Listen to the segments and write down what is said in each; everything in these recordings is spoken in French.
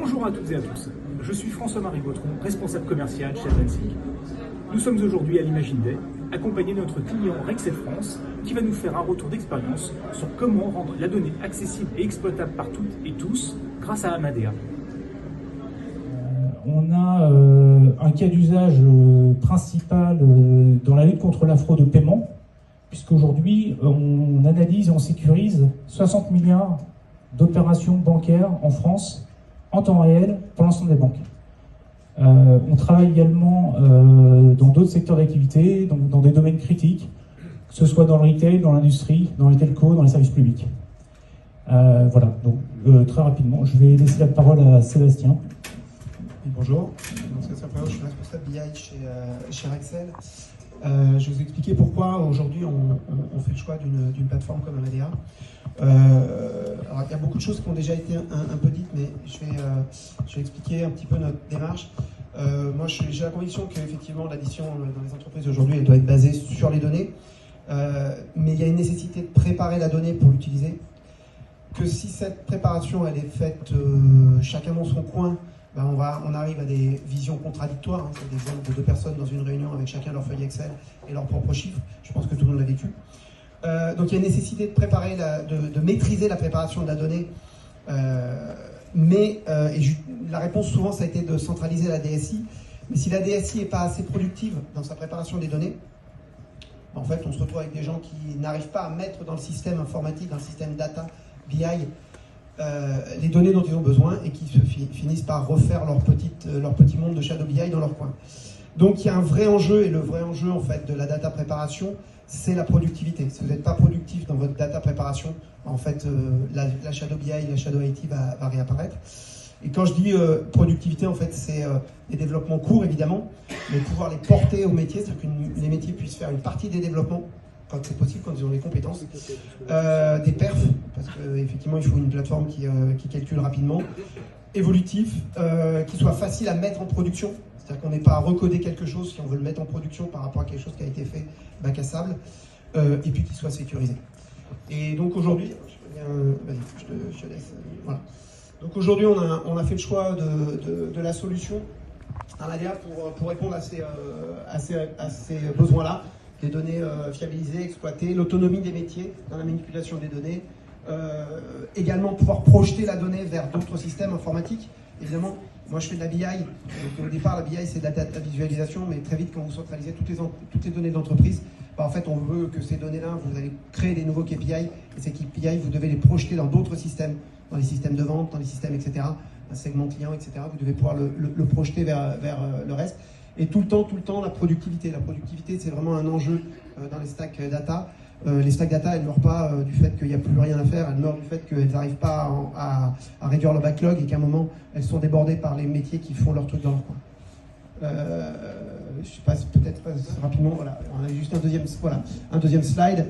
Bonjour à toutes et à tous, je suis François-Marie Gautron, responsable commercial chez Advancing. Nous sommes aujourd'hui à l'Imagine Day, accompagnés de notre client Rexel France, qui va nous faire un retour d'expérience sur comment rendre la donnée accessible et exploitable par toutes et tous grâce à Amadea. On a un cas d'usage principal dans la lutte contre la fraude au paiement, puisqu'aujourd'hui on analyse et on sécurise 60 milliards d'opérations bancaires en France en temps réel pour l'ensemble des banques. On travaille également dans d'autres secteurs d'activité, donc dans des domaines critiques, que ce soit dans le retail, dans l'industrie, dans les telcos, dans les services publics. Voilà, donc très rapidement, je vais laisser la parole à Sébastien. Bonjour, je suis responsable BI chez Rexel. Je vais vous expliquer pourquoi aujourd'hui on fait le choix d'une plateforme comme Amadea. Alors il y a beaucoup de choses qui ont déjà été un peu dites, mais je vais expliquer un petit peu notre démarche. Moi j'ai la conviction qu'effectivement l'addition dans les entreprises aujourd'hui elle doit être basée sur les données, mais il y a une nécessité de préparer la donnée pour l'utiliser. Que si cette préparation elle est faite chacun dans son coin, ben on arrive à des visions contradictoires. Hein. C'est l'exemple de deux personnes dans une réunion avec chacun leur feuille Excel et leurs propres chiffres. Je pense que tout le monde l'a vécu. Donc il y a une nécessité de préparer, de maîtriser la préparation de la donnée. La réponse souvent ça a été de centraliser la DSI. Mais si la DSI n'est pas assez productive dans sa préparation des données, en fait on se retrouve avec des gens qui n'arrivent pas à mettre dans le système informatique, dans le système data, BI, les données dont ils ont besoin et qui finissent par refaire leur petit monde de Shadow BI dans leur coin. Donc il y a un vrai enjeu, et le vrai enjeu en fait de la data préparation, c'est la productivité. Si vous n'êtes pas productif dans votre data préparation, en fait la Shadow BI, la Shadow IT va réapparaître. Et quand je dis productivité, en fait c'est des développements courts évidemment, mais pouvoir les porter au métier, c'est-à-dire que les métiers puissent faire une partie des développements quand c'est possible, quand ils ont les compétences, des perfs, parce qu'effectivement il faut une plateforme qui calcule rapidement, évolutif, qui soit facile à mettre en production, c'est-à-dire qu'on n'ait pas à recoder quelque chose si on veut le mettre en production par rapport à quelque chose qui a été fait bac à sable, et puis qui soit sécurisé. Et donc aujourd'hui, je te laisse, voilà. Donc aujourd'hui on a fait le choix de la solution Amadea pour répondre à ces besoins-là. Les données fiabilisées, exploitées, l'autonomie des métiers dans la manipulation des données, également pouvoir projeter la donnée vers d'autres systèmes informatiques. Évidemment, moi je fais de la BI, donc au départ la BI c'est de la data visualisation, mais très vite quand vous centralisez toutes les données d'entreprise, en fait on veut que ces données-là, vous allez créer des nouveaux KPI, et ces KPI vous devez les projeter dans d'autres systèmes, dans les systèmes de vente, dans les systèmes etc., un segment client etc., vous devez pouvoir le projeter vers le reste. Et tout le temps, la productivité. La productivité, c'est vraiment un enjeu dans les stacks data. Les stacks data, elles ne meurent pas du fait qu'il n'y a plus rien à faire, elles meurent du fait qu'elles n'arrivent pas à réduire leur backlog et qu'à un moment, elles sont débordées par les métiers qui font leur truc dans leur coin. Je passe peut-être rapidement, voilà. On a juste un deuxième slide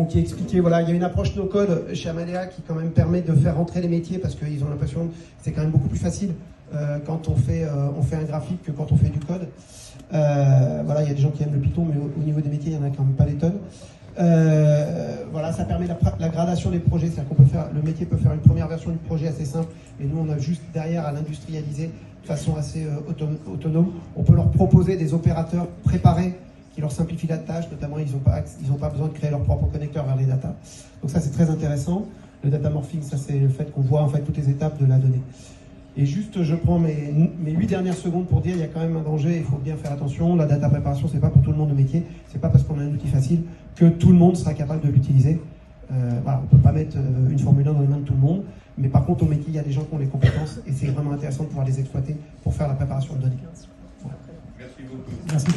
qui expliquait, voilà, il y a une approche no-code chez Amadea qui quand même permet de faire rentrer les métiers parce qu'ils ont l'impression que c'est quand même beaucoup plus facile quand on fait un graphique que quand on fait du code. Voilà, il y a des gens qui aiment le Python, mais au niveau des métiers, il n'y en a quand même pas des tonnes. Voilà, ça permet la gradation des projets, c'est-à-dire le métier peut faire une première version du projet assez simple, et nous on a juste derrière à l'industrialiser de façon assez autonome. On peut leur proposer des opérateurs préparés qui leur simplifient la tâche, notamment ils n'ont pas besoin de créer leur propre connecteur vers les data. Donc ça c'est très intéressant. Le data morphing, ça c'est le fait qu'on voit en fait toutes les étapes de la donnée. Et juste, je prends mes 8 dernières secondes pour dire il y a quand même un danger, il faut bien faire attention. La data préparation, c'est pas pour tout le monde de métier, c'est pas parce qu'on a un outil facile que tout le monde sera capable de l'utiliser. Voilà, on peut pas mettre une Formule 1 dans les mains de tout le monde, mais par contre au métier, il y a des gens qui ont les compétences et c'est vraiment intéressant de pouvoir les exploiter pour faire la préparation de données. Voilà. Merci beaucoup. Merci.